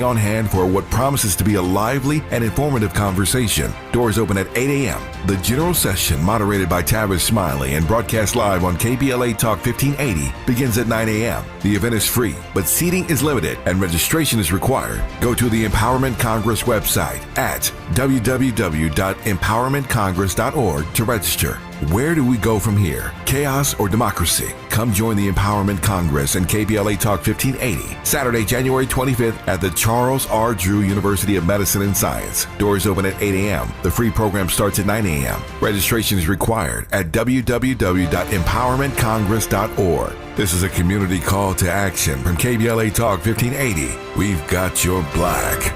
On hand for what promises to be a lively and informative conversation. Doors open at 8 a.m. The general session, moderated by Tavis Smiley and broadcast live on KBLA Talk 1580, begins at 9 a.m. The event is free, but seating is limited and registration is required. Go to the Empowerment Congress website at www.empowermentcongress.org to register. Where do we go from here? Chaos or democracy? Come join the Empowerment Congress and KBLA Talk 1580, Saturday, January 25th at the Charles R. Drew University of Medicine and Science. Doors open at 8 a.m. The free program starts at 9 a.m. Registration is required at www.empowermentcongress.org. This is a community call to action from KBLA Talk 1580. We've got your black.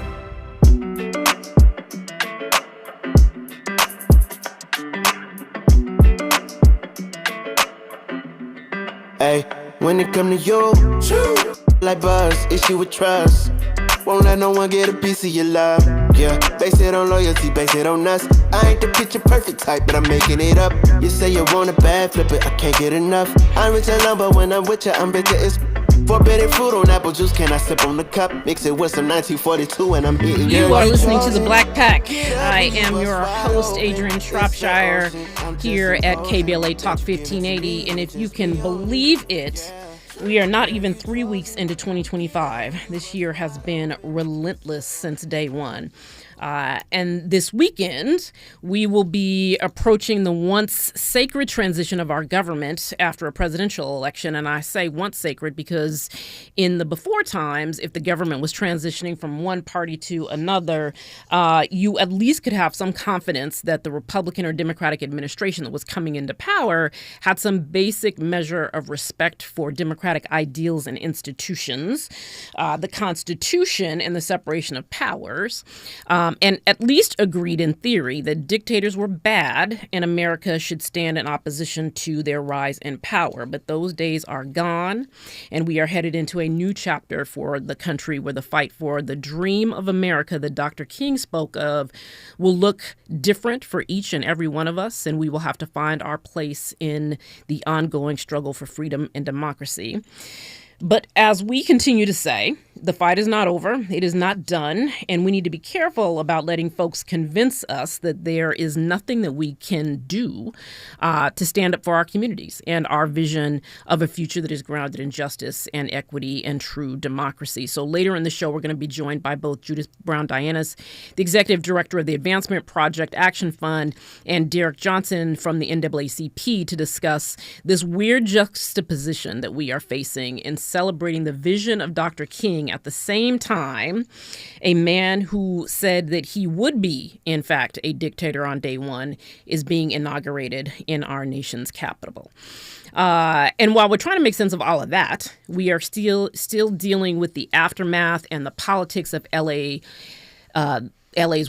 Hey, when it come to you, like buzz, issue with trust. Won't let no one get a piece of your love. Yeah, base it on loyalty, base it on us. I ain't the picture perfect type, but I'm making it up. You say you want a bad, flip it, I can't get enough. I'm rich alone, but when I'm with you, I'm bitter. It's forbidden fruit on apple juice. Can I sip on the cup? Mix it with some 1942 and I'm hitting you. You are listening to The Black Pack. I am your host, Adrianne Shropshire, here at KBLA Talk 1580. And if you can believe it, we are not even 3 weeks into 2025. This year has been relentless since day one. And this weekend, we will be approaching the once sacred transition of our government after a presidential election. And I say once sacred because in the before times, if the government was transitioning from one party to another, you at least could have some confidence that the Republican or Democratic administration that was coming into power had some basic measure of respect for democratic ideals and institutions, the Constitution and the separation of powers. And at least agreed in theory that dictators were bad and America should stand in opposition to their rise in power. But those days are gone, and we are headed into a new chapter for the country where the fight for the dream of America that Dr. King spoke of will look different for each and every one of us, and we will have to find our place in the ongoing struggle for freedom and democracy. But as we continue to say, the fight is not over, it is not done, and we need to be careful about letting folks convince us that there is nothing that we can do to stand up for our communities and our vision of a future that is grounded in justice and equity and true democracy. So later in the show, we're going to be joined by both Judith Brown-Dianis, the executive director of the Advancement Project Action Fund, and Derek Johnson from the NAACP to discuss this weird juxtaposition that we are facing in celebrating the vision of Dr. King at the same time, a man who said that he would be, in fact, a dictator on day one, is being inaugurated in our nation's capital. And while we're trying to make sense of all of that, we are still dealing with the aftermath and the politics of LA's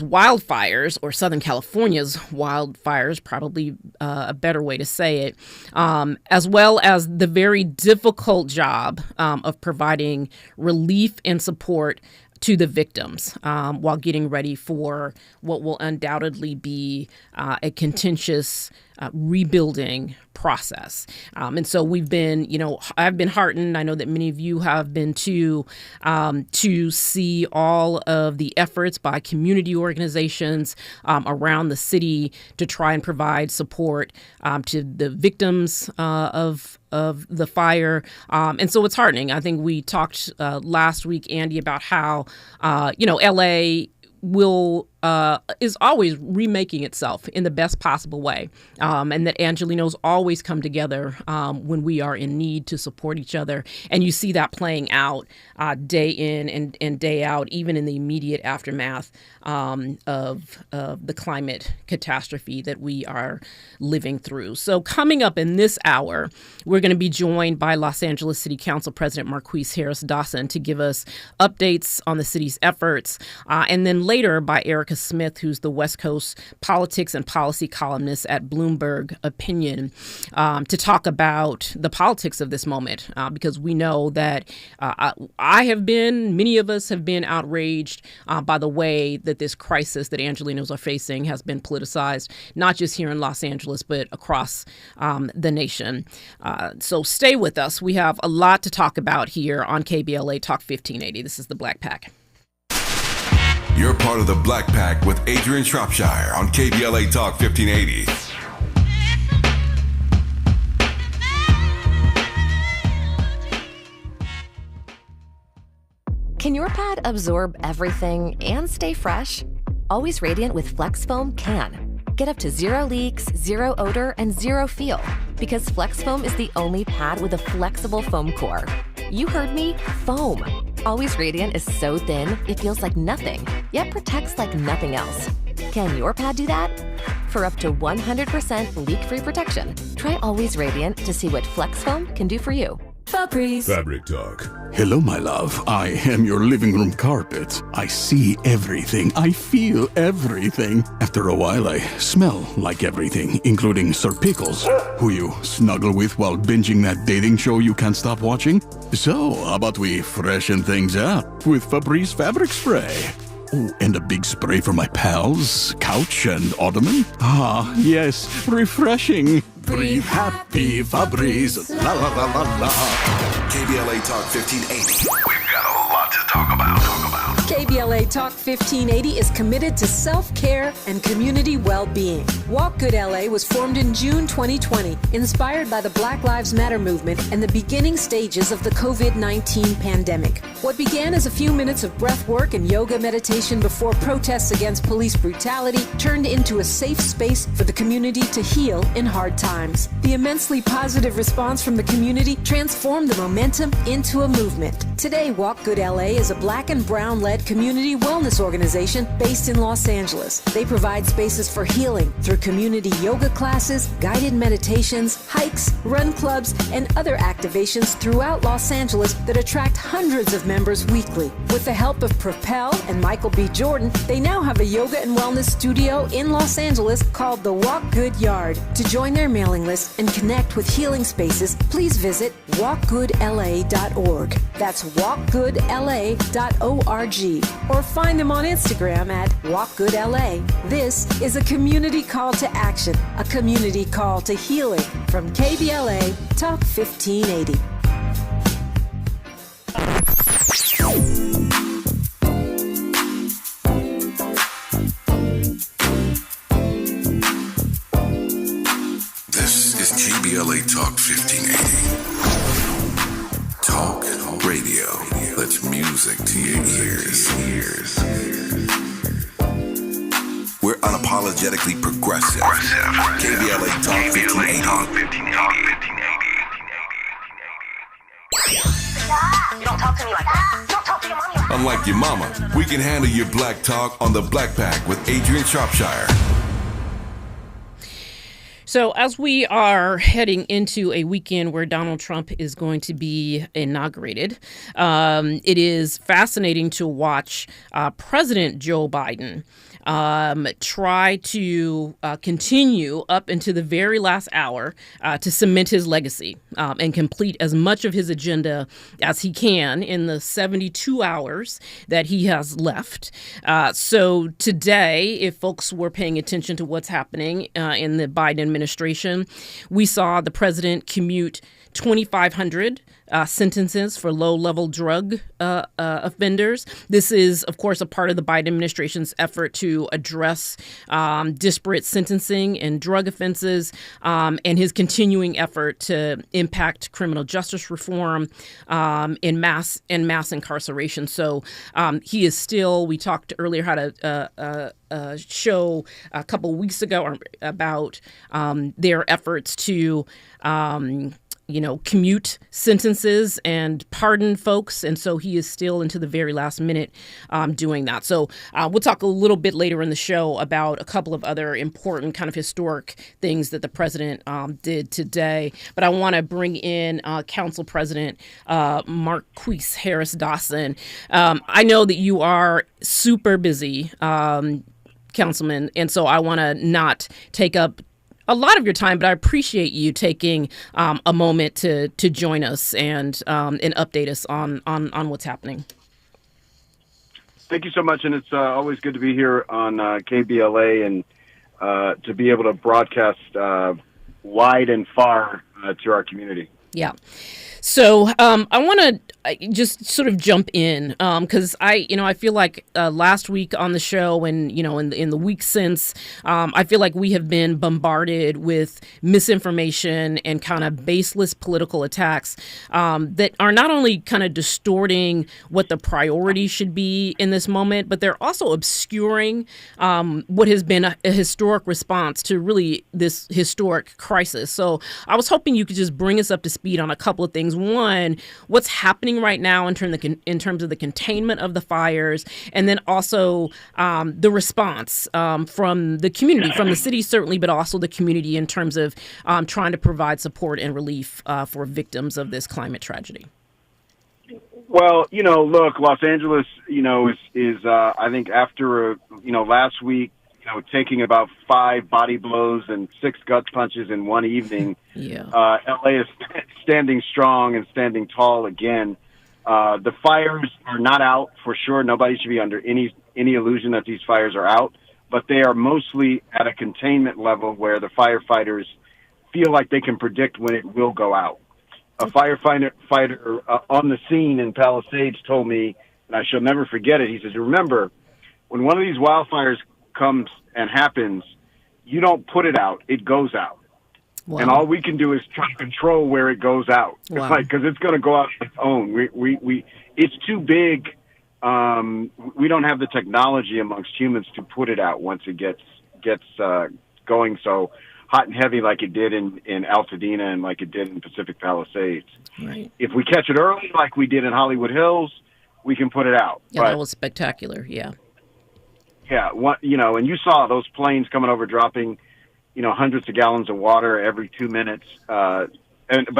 wildfires, or Southern California's wildfires, probably a better way to say it, as well as the very difficult job of providing relief and support to the victims while getting ready for what will undoubtedly be a contentious rebuilding process. And so we've been, I've been heartened. I know that many of you have been too, to see all of the efforts by community organizations around the city to try and provide support to the victims of the fire. And so it's heartening. I think we talked last week, Andy, about how, LA is always remaking itself in the best possible way, and that Angelenos always come together when we are in need to support each other. And you see that playing out day in and day out, even in the immediate aftermath of the climate catastrophe that we are living through. So coming up in this hour, we're going to be joined by Los Angeles City Council President Marquise Harris Dawson to give us updates on the city's efforts, and then later by Erica Smith, who's the West Coast politics and policy columnist at Bloomberg Opinion, to talk about the politics of this moment, because we know that many of us have been outraged by the way that this crisis that Angelenos are facing has been politicized, not just here in Los Angeles, but across the nation. So stay with us. We have a lot to talk about here on KBLA Talk 1580. This is the Black Pack. part of the Black Pack with Adrianne Shropshire on KBLA Talk 1580. Can your pad absorb everything and stay fresh? Always Radiant with Flex Foam can. Get up to 0 leaks, 0 odor, and 0 feel. Because Flex Foam is the only pad with a flexible foam core. You heard me, foam. Always Radiant is so thin, it feels like nothing, yet protects like nothing else. Can your pad do that? For up to 100% leak-free protection, try Always Radiant to see what Flex Foam can do for you. Febreze. Fabric Talk. Hello, my love. I am your living room carpet. I see everything. I feel everything. After a while, I smell like everything, including Sir Pickles, who you snuggle with while binging that dating show you can't stop watching. So, how about we freshen things up with Febreze Fabric Spray? Oh, and a big spray for my pals, couch and ottoman. Ah, yes, refreshing. Breathe happy, Febreze. La la la la la. KBLA Talk 1580. We've got a lot to talk about. KBLA Talk 1580 is committed to self-care and community well-being. Walk Good LA was formed in June 2020, inspired by the Black Lives Matter movement and the beginning stages of the COVID-19 pandemic. What began as a few minutes of breath work and yoga meditation before protests against police brutality turned into a safe space for the community to heal in hard times. The immensely positive response from the community transformed the momentum into a movement. Today, Walk Good LA is a Black and Brown-led community wellness organization based in Los Angeles. They provide spaces for healing through community yoga classes, guided meditations, hikes, run clubs, and other activations throughout Los Angeles that attract hundreds of members weekly. With the help of Propel and Michael B. Jordan, they now have a yoga and wellness studio in Los Angeles called the Walk Good Yard. To join their mailing list and connect with healing spaces, please visit walkgoodla.org. That's walkgoodla.org. Or find them on Instagram at walkgoodla. This is a community call to action, a community call to healing from KBLA Talk 1580. This is KBLA Talk 1580. Talk radio. That's music to your ears. We're unapologetically progressive. KBLA Talk 1580. You don't talk to me like that. Don't talk to your mommy like that. Unlike your mama, we can handle your black talk on the Black Pack with Adrianne Shropshire. So as we are heading into a weekend where Donald Trump is going to be inaugurated, it is fascinating to watch President Joe Biden try to continue up into the very last hour to cement his legacy and complete as much of his agenda as he can in the 72 hours that he has left. So today, if folks were paying attention to what's happening in the Biden administration, we saw the president commute 2,500 sentences for low-level drug offenders. This is, of course, a part of the Biden administration's effort to address disparate sentencing and drug offenses, and his continuing effort to impact criminal justice reform in mass incarceration. So he is still. We talked earlier how to. Show a couple weeks ago about their efforts to commute sentences and pardon folks. And so he is still into the very last minute doing that. So we'll talk a little bit later in the show about a couple of other important kind of historic things that the president did today. But I want to bring in Council President Marquise Harris Dawson. I know that you are super busy, Councilman, and so I want to not take up a lot of your time, but I appreciate you taking a moment to join us and update us on what's happening. Thank you so much, and it's always good to be here on KBLA and to be able to broadcast wide and far to our community. Yeah. So I want to just sort of jump in because I feel like last week on the show and in the week since, I feel like we have been bombarded with misinformation and kind of baseless political attacks that are not only kind of distorting what the priority should be in this moment, but they're also obscuring what has been a historic response to really this historic crisis. So I was hoping you could just bring us up to speed on a couple of things. One, what's happening right now in terms of the containment of the fires, and then also the response from the community, from the city certainly, but also the community in terms of trying to provide support and relief for victims of this climate tragedy. Well, look, Los Angeles, is I think after last week, taking about 5 body blows and 6 gut punches in one evening. Yeah. LA is standing strong and standing tall again. The fires are not out for sure. Nobody should be under any illusion that these fires are out, but they are mostly at a containment level where the firefighters feel like they can predict when it will go out. A firefighter on the scene in Palisades told me, and I shall never forget it, he says, remember, when one of these wildfires comes and happens, you don't put it out, it goes out. Wow. And all we can do is try to control where it goes out. Wow. It's like, because it's going to go out on its own. It's too big. We don't have the technology amongst humans to put it out once it gets going so hot and heavy like it did in Altadena and like it did in Pacific Palisades. Right. If we catch it early, like we did in Hollywood Hills, we can put it out. Yeah, that was spectacular. Yeah. Yeah, and you saw those planes coming over, dropping, hundreds of gallons of water every 2 minutes. But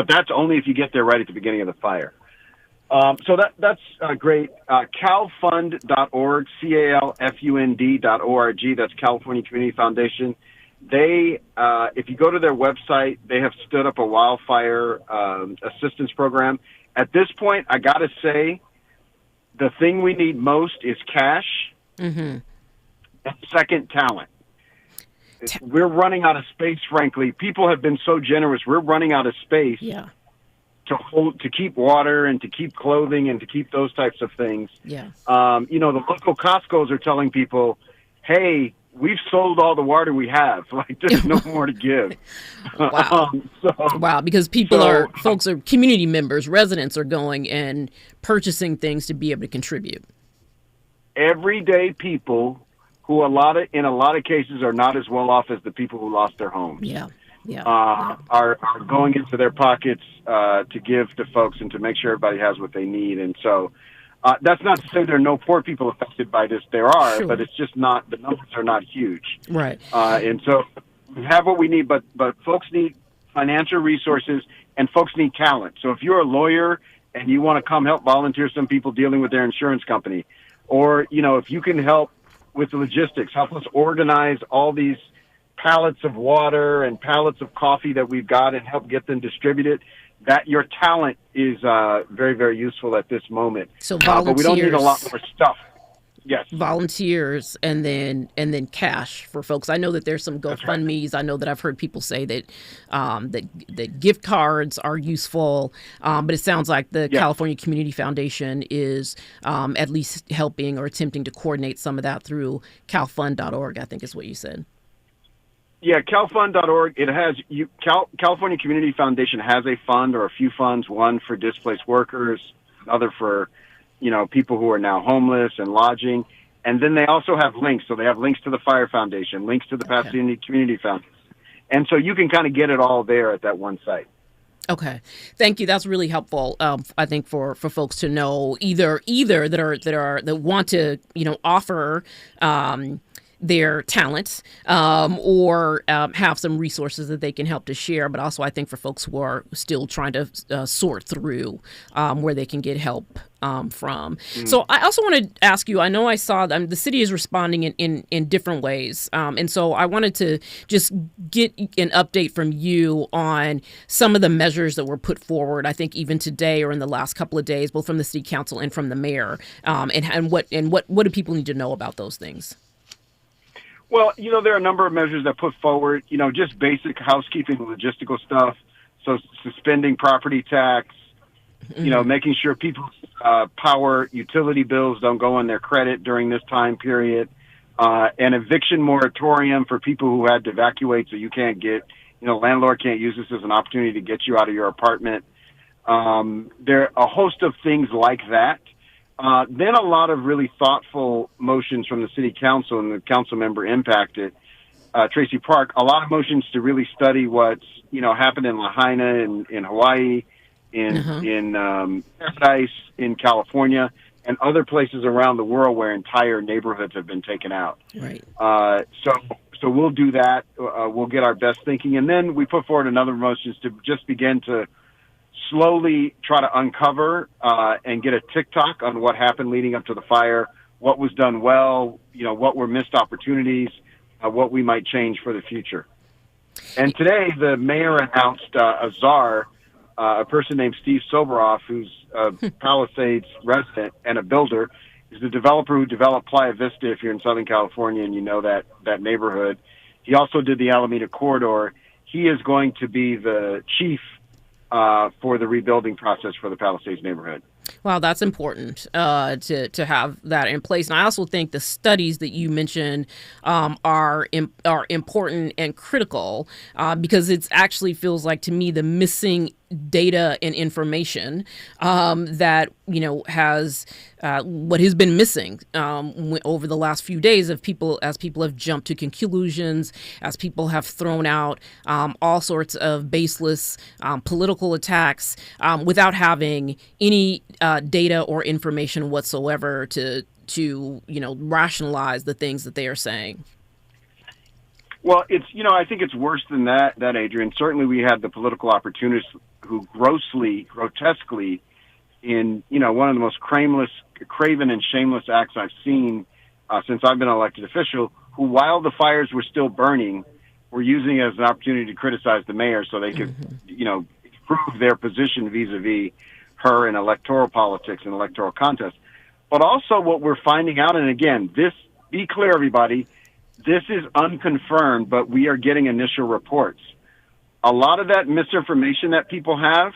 that's only if you get there right at the beginning of the fire. So that's great. Calfund.org, CALFUND.org. That's California Community Foundation. They, if you go to their website, they have stood up a wildfire assistance program. At this point, I got to say, the thing we need most is cash. Mm-hmm. And second, talent. We're running out of space, frankly. People have been so generous. We're running out of space to keep water and to keep clothing and to keep those types of things. Yeah. The local Costco's are telling people, hey, we've sold all the water we have. Like, there's no more to give. Wow. Wow, because folks are community members, residents are going and purchasing things to be able to contribute. Everyday people who in a lot of cases are not as well off as the people who lost their homes. Are going into their pockets to give to folks and to make sure everybody has what they need. And so that's not to say there are no poor people affected by this. There are, but it's just not, the numbers are not huge. Right. And so we have what we need, but folks need financial resources and folks need talent. So if you're a lawyer and you want to come help volunteer some people dealing with their insurance company, or, if you can help with the logistics, help us organize all these pallets of water and pallets of coffee that we've got and help get them distributed, that your talent is very, very useful at this moment. So volunteers, but we don't need a lot more stuff. Yes. Volunteers and then cash for folks. I know that there's some GoFundMe's. Right. I know that I've heard people say that that gift cards are useful, but it sounds like the California Community Foundation is at least helping or attempting to coordinate some of that through calfund.org, I think is what you said. Yeah, calfund.org. It has California Community Foundation has a fund or a few funds, one for displaced workers, another for people who are now homeless and lodging. And then they also have links. So they have links to the Fire Foundation, links to the Pasadena Community Foundation. And so you can kind of get it all there at that one site. Okay. Thank you. That's really helpful. I think for folks to know either that want to, offer, their talents or have some resources that they can help to share. But also I think for folks who are still trying to sort through where they can get help from. So I also want to ask you, I know I saw the city is responding in different ways. And so I wanted to just get an update from you on some of the measures that were put forward, I think even today or in the last couple of days, both from the city council and from the mayor. And what do people need to know about those things? Well, there are a number of measures that put forward, just basic housekeeping, logistical stuff. So suspending property tax, you know, making sure people's power utility bills don't go on their credit during this time period, an eviction moratorium for people who had to evacuate, so you can't get, you know, landlord can't use this as an opportunity to get you out of your apartment. There are a host of things like that. Then a lot of really thoughtful motions from the city council and the council member impacted, Tracy Park, a lot of motions to really study what's, you know, happened in Lahaina in Hawaii, in Paradise in California, and other places around the world where entire neighborhoods have been taken out. Right. So we'll do that. We'll get our best thinking. And then we put forward another motions to just begin to slowly try to uncover and get a tick-tock on what happened leading up to the fire, what was done well, you know, what were missed opportunities, what we might change for the future. And today, the mayor announced a czar, a person named Steve Soberoff, who's a Palisades resident and a builder. He's the developer who developed Playa Vista, if you're in Southern California and you know that neighborhood. He also did the Alameda Corridor. He is going to be the chief for the rebuilding process for the Palisades neighborhood. Wow, that's important to have that in place. And I also think the studies that you mentioned are important and critical because it actually feels like to me the missing data and information that, you know, has what has been missing over the last few days as people have jumped to conclusions, as people have thrown out all sorts of baseless political attacks without having any data or information whatsoever to you know, rationalize the things that they are saying. Well, it's, you know, I think it's worse than that, Adrian. Certainly we had the political opportunists who grotesquely, in, you know, one of the most craven and shameless acts I've seen since I've been an elected official, who, while the fires were still burning, were using it as an opportunity to criticize the mayor so they could, you know, prove their position vis-a-vis her in electoral politics and electoral contests. But also what we're finding out, and again, this, be clear, everybody, this is unconfirmed, but we are getting initial reports. A lot of that misinformation that people have,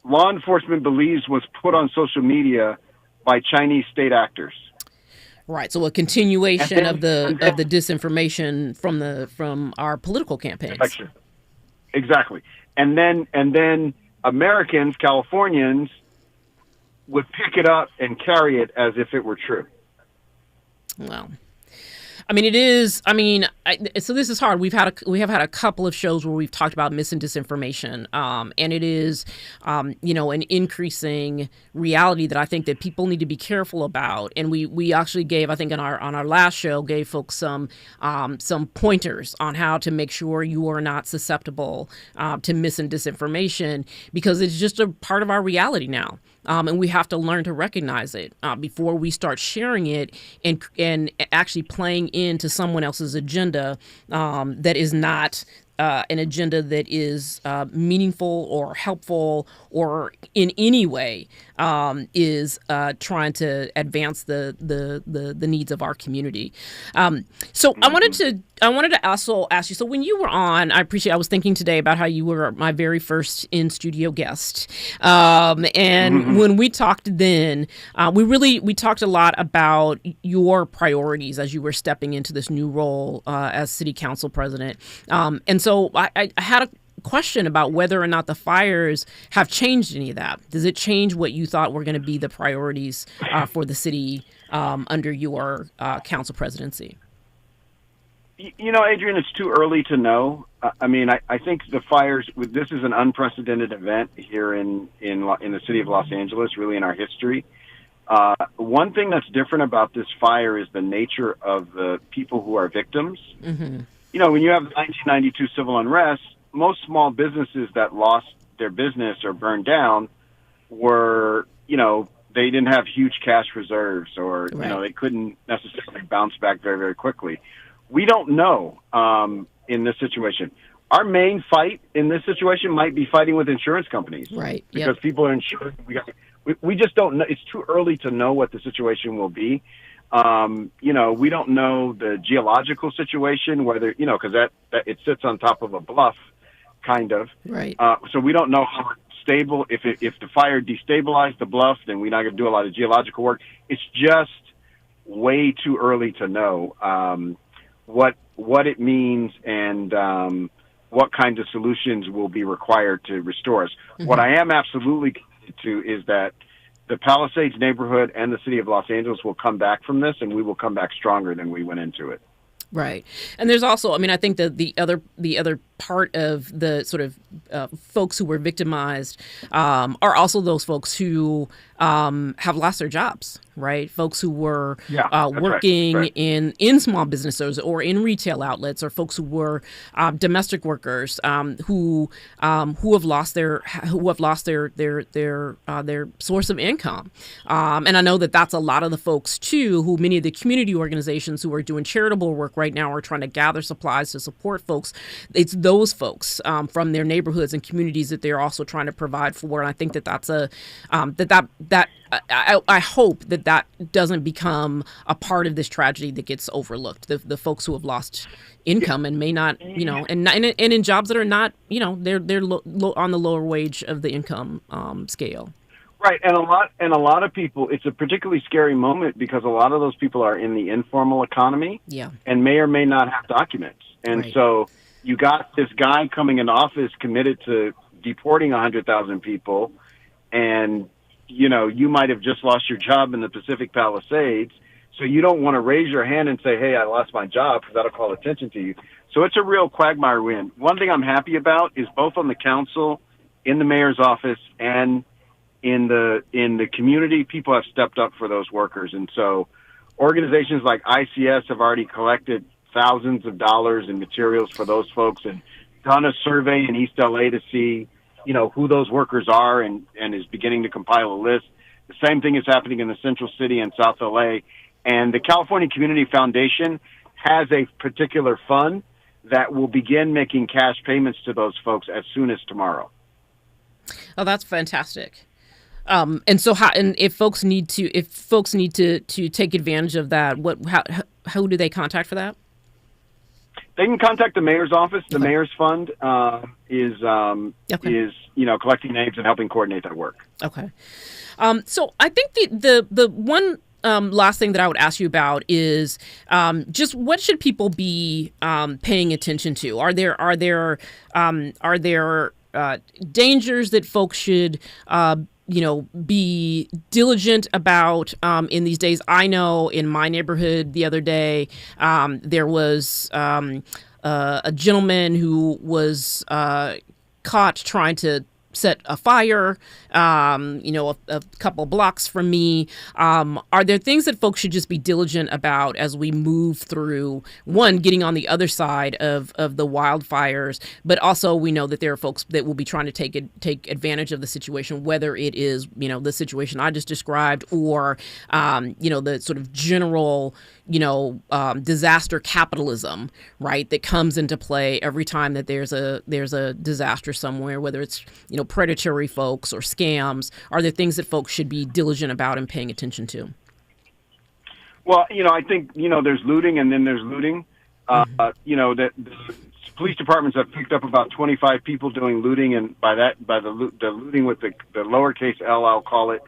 law enforcement believes was put on social media by Chinese state actors. Right. So a continuation of the disinformation from our political campaigns. Exactly. And then Americans, Californians, would pick it up and carry it as if it were true. Well, I mean, it is. I mean, so this is hard. We have had a couple of shows where we've talked about mis and disinformation, and it is, you know, an increasing reality that I think that people need to be careful about. And we actually gave, I think, on our last show, gave folks some pointers on how to make sure you are not susceptible to mis and disinformation, because it's just a part of our reality now. And we have to learn to recognize it before we start sharing it and actually playing into someone else's agenda that is not an agenda that is meaningful or helpful or in any way is trying to advance the needs of our community. So I wanted to also ask you, so when you were on, I was thinking today about how you were my very first in-studio guest. And when we talked then, we talked a lot about your priorities as you were stepping into this new role as city council president. And so I had a question about whether or not the fires have changed any of that. Does it change what you thought were going to be the priorities for the city under your council presidency? You know, Adrian, it's too early to know. I mean, I think the fires, this is an unprecedented event here in the city of Los Angeles, really in our history. One thing that's different about this fire is the nature of the people who are victims. Mm-hmm. You know, when you have the 1992 civil unrest, most small businesses that lost their business or burned down were, you know, they didn't have huge cash reserves or, right. You know, they couldn't necessarily bounce back very, very quickly. We don't know in this situation. Our main fight in this situation might be fighting with insurance companies. Right. Because people are insured. We just don't know. It's too early to know what the situation will be. You know, we don't know the geological situation, whether, you know, because that it sits on top of a bluff, kind of. Right. So we don't know how it if the fire destabilized the bluff, then we're not going to do a lot of geological work. It's just way too early to know what it means and what kinds of solutions will be required to restore us. Mm-hmm. What I am absolutely committed to is that the Palisades neighborhood and the city of Los Angeles will come back from this, and we will come back stronger than we went into it. Right. And there's also, I mean, I think that the other part of the sort of folks who were victimized are also those folks who have lost their jobs, right? Folks who were working right. in small businesses or in retail outlets, or folks who were domestic workers who have lost their source of income. And I know that that's a lot of the folks too, who many of the community organizations who are doing charitable work right now are trying to gather supplies to support folks. It's those folks from their neighborhoods and communities that they're also trying to provide for. And I think that that's I hope that doesn't become a part of this tragedy that gets overlooked. The folks who have lost income and may not, and in jobs that are not, they're on the lower wage of the income scale. Right, and a lot of people. It's a particularly scary moment because a lot of those people are in the informal economy, and may or may not have documents, and right. So you got this guy coming into office committed to deporting 100,000 people, and you might have just lost your job in the Pacific Palisades, so you don't want to raise your hand and say, "Hey, I lost my job," because that'll call attention to you. So it's a real quagmire win. One thing I'm happy about is both on the council, in the mayor's office, and in the community, people have stepped up for those workers. And so organizations like ICS have already collected thousands of dollars in materials for those folks and done a survey in East LA to see, who those workers are and is beginning to compile a list. The same thing is happening in the Central City and South LA. And the California Community Foundation has a particular fund that will begin making cash payments to those folks as soon as tomorrow. Oh, that's fantastic. And so, if folks need to take advantage of that, how do they contact for that? They can contact the mayor's office. The mayor's fund is collecting names and helping coordinate that work. Okay. So I think the one last thing that I would ask you about is just what should people be paying attention to? Are there dangers that folks should be diligent about in these days? I know in my neighborhood the other day, there was a gentleman who was caught trying to set a fire, a couple blocks from me. Are there things that folks should just be diligent about as we move through, one, getting on the other side of the wildfires, but also we know that there are folks that will be trying to take advantage of the situation, whether it is, the situation I just described or, the sort of general, disaster capitalism, right, that comes into play every time that there's a disaster somewhere, whether it's, predatory folks or scams. Are there things that folks should be diligent about and paying attention to? Well, I think, there's looting and then there's looting. That the police departments have picked up about 25 people doing looting, and by the looting with the lowercase L, I'll call it,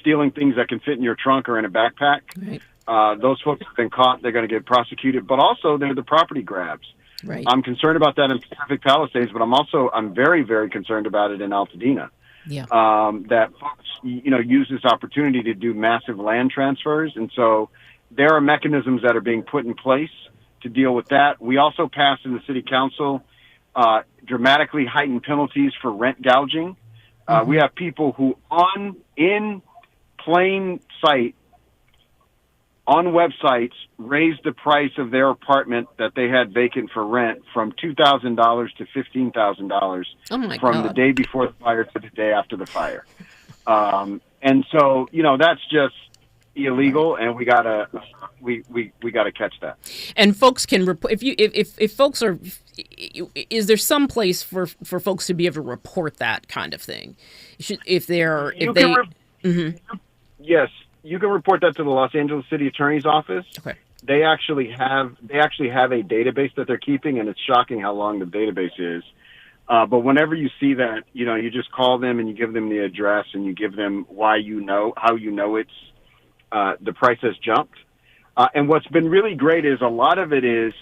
stealing things that can fit in your trunk or in a backpack. Right. Those folks have been caught. They're going to get prosecuted, but also they're the property grabs. Right. I'm concerned about that in Pacific Palisades, but I'm very, very concerned about it in Altadena. Yeah. That folks, use this opportunity to do massive land transfers. And so there are mechanisms that are being put in place to deal with that. We also passed in the city council, dramatically heightened penalties for rent gouging. We have people who in plain sight on websites raised the price of their apartment that they had vacant for rent from $2,000 to $15,000 from the day before the fire to the day after the fire. And so, that's just illegal, and we gotta catch that. And folks can report if folks are. Is there some place for folks to be able to report that kind of thing? Yes. You can report that to the Los Angeles City Attorney's Office. Okay. They actually have a database that they're keeping, and it's shocking how long the database is. But whenever you see that, you just call them and you give them the address and you give them how it's the price has jumped. And what's been really great is a lot of it is,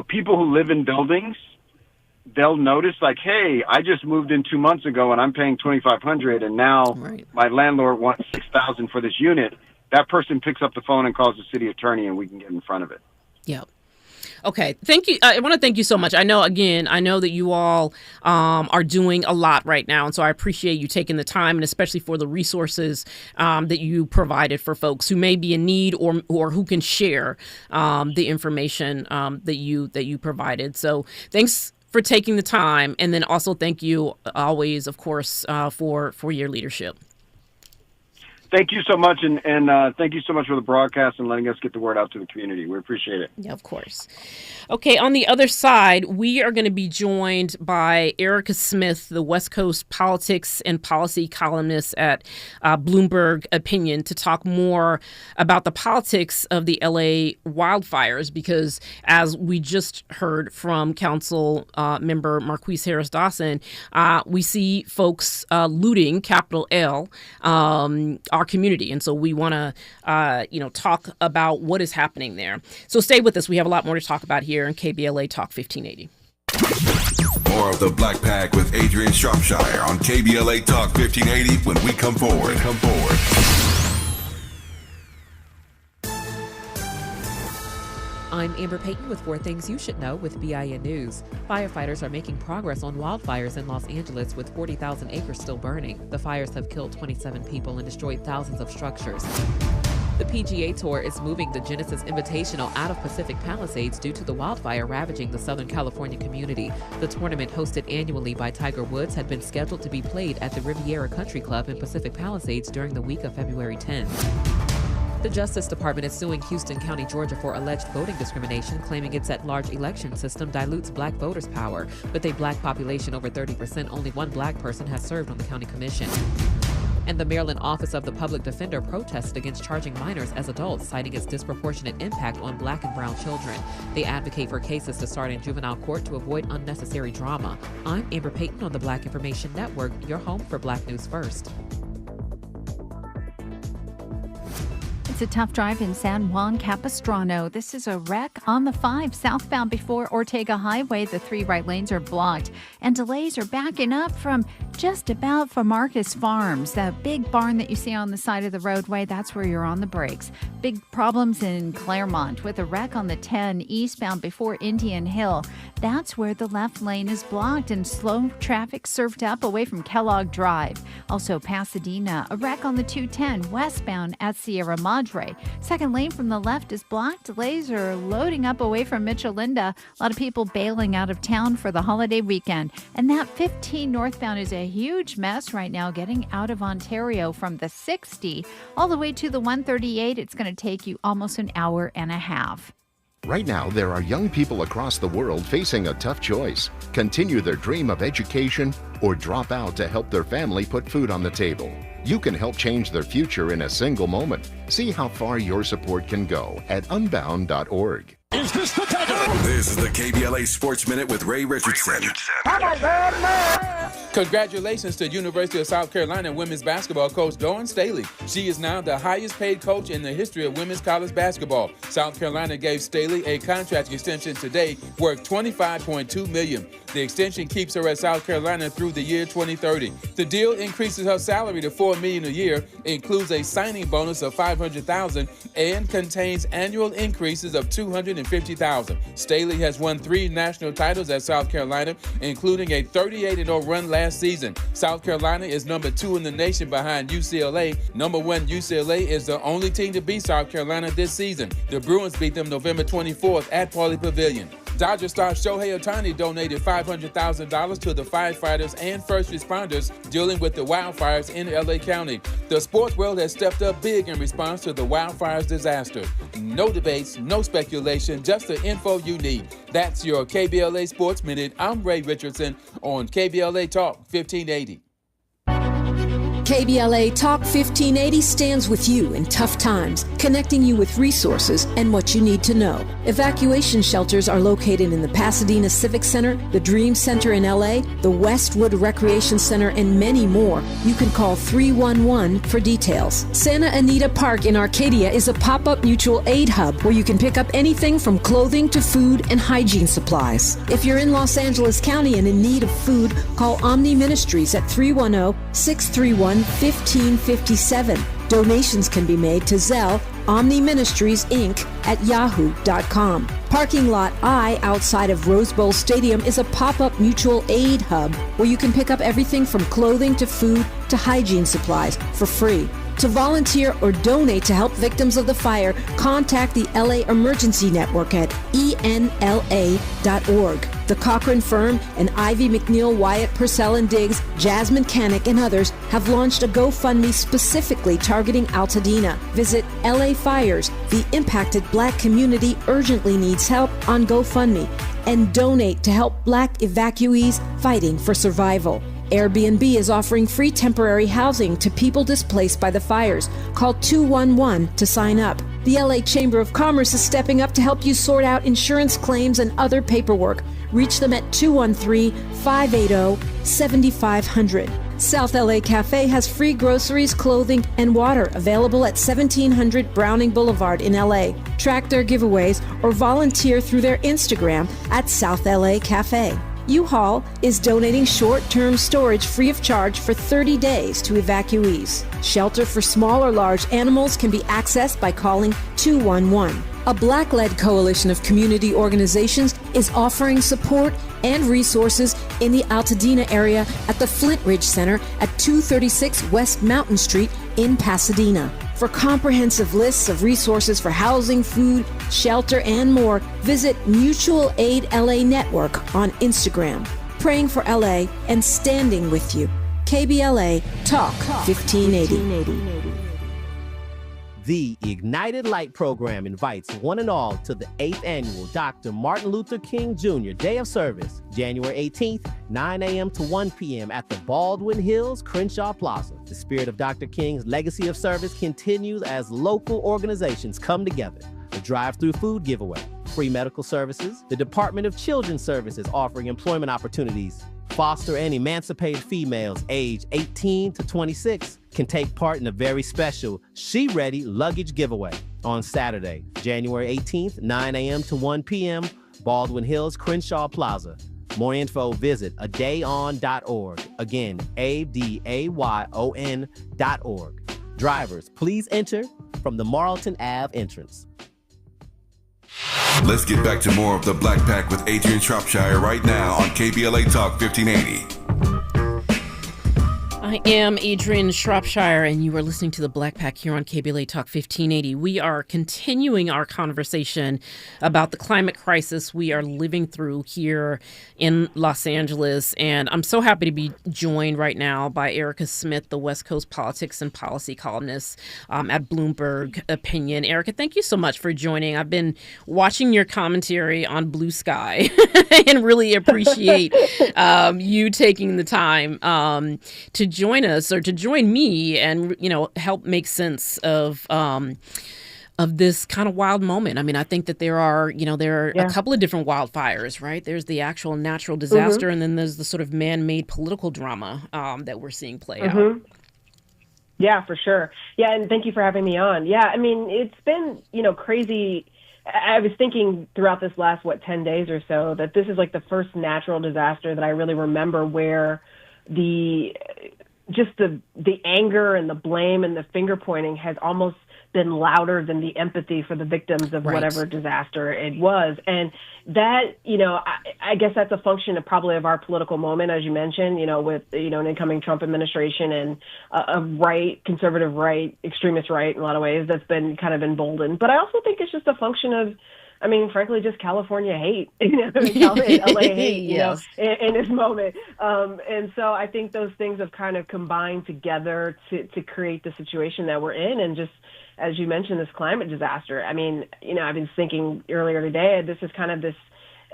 people who live in buildings, they'll notice like, hey, I just moved in 2 months ago and I'm paying $2,500 and now my landlord wants $6,000 for this unit. That person picks up the phone and calls the city attorney and we can get in front of it. Yep. Okay. Thank you. I want to thank you so much. I know that you all are doing a lot right now. And so I appreciate you taking the time, and especially for the resources that you provided for folks who may be in need or who can share the information that you provided. So thanks for taking the time. And then also thank you always, of course, for your leadership. Thank you so much, and thank you so much for the broadcast and letting us get the word out to the community. We appreciate it. Yeah, of course. Okay, on the other side, we are going to be joined by Erica Smith, the West Coast politics and policy columnist at Bloomberg Opinion, to talk more about the politics of the LA wildfires, because as we just heard from Council member Marquise Harris Dawson, we see folks looting, capital L, our community. And so we want to, talk about what is happening there. So stay with us. We have a lot more to talk about here in KBLA Talk 1580. More of the Black Pack with Adrianne Shropshire on KBLA Talk 1580 when we come forward. I'm Amber Payton with 4 Things You Should Know with BIN News. Firefighters are making progress on wildfires in Los Angeles with 40,000 acres still burning. The fires have killed 27 people and destroyed thousands of structures. The PGA Tour is moving the Genesis Invitational out of Pacific Palisades due to the wildfire ravaging the Southern California community. The tournament, hosted annually by Tiger Woods, had been scheduled to be played at the Riviera Country Club in Pacific Palisades during the week of February 10th. The Justice Department is suing Houston County, Georgia for alleged voting discrimination, claiming its at-large election system dilutes black voters' power. With a black population over 30%, only one black person has served on the county commission. And the Maryland Office of the Public Defender protested against charging minors as adults, citing its disproportionate impact on black and brown children. They advocate for cases to start in juvenile court to avoid unnecessary drama. I'm Amber Payton on the Black Information Network, your home for Black News First. It's a tough drive in San Juan Capistrano. This is a wreck on the 5 southbound before Ortega Highway. The 3 right lanes are blocked, and delays are backing up from just about for Marcus Farms. That big barn that you see on the side of the roadway, that's where you're on the brakes. Big problems in Claremont with a wreck on the 10 eastbound before Indian Hill. That's where the left lane is blocked and slow traffic served up away from Kellogg Drive. Also Pasadena, a wreck on the 210 westbound at Sierra Madre. Second lane from the left is blocked. Delays are loading up away from Mitchell-Linda. A lot of people bailing out of town for the holiday weekend. And that 15 northbound is a huge mess right now getting out of Ontario from the 60 all the way to the 138. It's going to take you almost an hour and a half. Right now, there are young people across the world facing a tough choice. Continue their dream of education or drop out to help their family put food on the table. You can help change their future in a single moment. See how far your support can go at unbound.org. Is this the time? This is the KBLA Sports Minute with Ray Richardson. Congratulations to University of South Carolina women's basketball coach Dawn Staley. She is now the highest paid coach in the history of women's college basketball. South Carolina gave Staley a contract extension today worth $25.2 million. The extension keeps her at South Carolina through the year 2030. The deal increases her salary to $4 million a year, includes a signing bonus of $500,000, and contains annual increases of $250,000. Staley has won 3 national titles at South Carolina, including a 38-0 run last season. South Carolina is number 2 in the nation behind UCLA. Number 1 UCLA is the only team to beat South Carolina this season. The Bruins beat them November 24th at Pauley Pavilion. Dodger star Shohei Ohtani donated $500,000 to the firefighters and first responders dealing with the wildfires in LA County. The sports world has stepped up big in response to the wildfires disaster. No debates, no speculation, just the info you need. That's your KBLA Sports Minute. I'm Ray Richardson on KBLA Talk 1580. KBLA Talk 1580 stands with you in tough times, connecting you with resources and what you need to know. Evacuation shelters are located in the Pasadena Civic Center, the Dream Center in LA, the Westwood Recreation Center, and many more. You can call 311 for details. Santa Anita Park in Arcadia is a pop-up mutual aid hub where you can pick up anything from clothing to food and hygiene supplies. If you're in Los Angeles County and in need of food, call Omni Ministries at 310-631-1557. Donations can be made to Zelle, Omni Ministries, Inc. at yahoo.com. Parking Lot I outside of Rose Bowl Stadium is a pop-up mutual aid hub where you can pick up everything from clothing to food to hygiene supplies for free. To volunteer or donate to help victims of the fire, contact the LA Emergency Network at enla.org. The Cochran Firm and Ivy McNeil, Wyatt Purcell and Diggs, Jazz Mechanic, and others have launched a GoFundMe specifically targeting Altadena. Visit LA Fires, the impacted Black community urgently needs help on GoFundMe, and donate to help Black evacuees fighting for survival. Airbnb is offering free temporary housing to people displaced by the fires. Call 211 to sign up. The LA Chamber of Commerce is stepping up to help you sort out insurance claims and other paperwork. Reach them at 213-580-7500. South LA Cafe has free groceries, clothing, and water available at 1700 Browning Boulevard in LA. Track their giveaways or volunteer through their Instagram at South LA Cafe. U-Haul is donating short-term storage free of charge for 30 days to evacuees. Shelter for small or large animals can be accessed by calling 211. A Black-led coalition of community organizations is offering support and resources in the Altadena area at the Flint Ridge Center at 236 West Mountain Street in Pasadena. For comprehensive lists of resources for housing, food, shelter, and more, visit Mutual Aid LA Network on Instagram. Praying for LA and standing with you. KBLA Talk 1580. The Ignited Light program invites one and all to the 8th annual Dr. Martin Luther King Jr. Day of Service, January 18th, 9 a.m. to 1 p.m. at the Baldwin Hills Crenshaw Plaza. The spirit of Dr. King's legacy of service continues as local organizations come together. A drive-through food giveaway, free medical services, the Department of Children's Services offering employment opportunities. Foster and emancipated females aged 18 to 26 can take part in a very special She Ready luggage giveaway on Saturday, January 18th, 9 a.m. to 1 p.m., Baldwin Hills Crenshaw Plaza. More info, visit adayon.org. Again, adayon.org. Drivers, please enter from the Marlton Ave entrance. Let's get back to more of the Black Pack with Adrianne Shropshire right now on KBLA Talk 1580. I am Adrianne Shropshire, and you are listening to the Black Pack here on KBLA Talk 1580. We are continuing our conversation about the climate crisis we are living through here in Los Angeles, and I'm so happy to be joined right now by Erica Smith, the West Coast politics and policy columnist at Bloomberg Opinion. Erica, thank you so much for joining. I've been watching your commentary on Blue Sky and really appreciate you taking the time to join us, or to join me, and help make sense of this kind of wild moment. I mean, I think that there are a couple of different wildfires, right? There's the actual natural disaster, and then there's the sort of man-made political drama that we're seeing play out. Yeah, for sure. Yeah, and thank you for having me on. Yeah, I mean, it's been crazy. I was thinking throughout this last 10 days or so that this is like the first natural disaster that I really remember where the anger and the blame and the finger pointing has almost been louder than the empathy for the victims of whatever disaster it was. And that, I guess that's a function of probably of our political moment, as you mentioned, with, an incoming Trump administration and a right, conservative right, extremist right in a lot of ways that's been kind of emboldened. But I also think it's just a function of, frankly, just California hate, LA hate, in this moment. And so I think those things have kind of combined together to create the situation that we're in. And just, as you mentioned, this climate disaster. I've been thinking earlier today, this is kind of this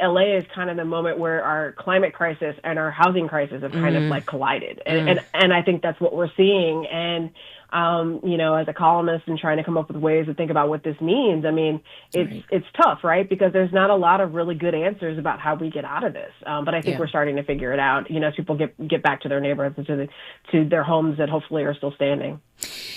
LA is kind of the moment where our climate crisis and our housing crisis have kind of like collided. And I think that's what we're seeing. And, as a columnist and trying to come up with ways to think about what this means, I mean, it's tough, right? Because there's not a lot of really good answers about how we get out of this. But I think we're starting to figure it out, as people get back to their neighborhoods and to their homes that hopefully are still standing.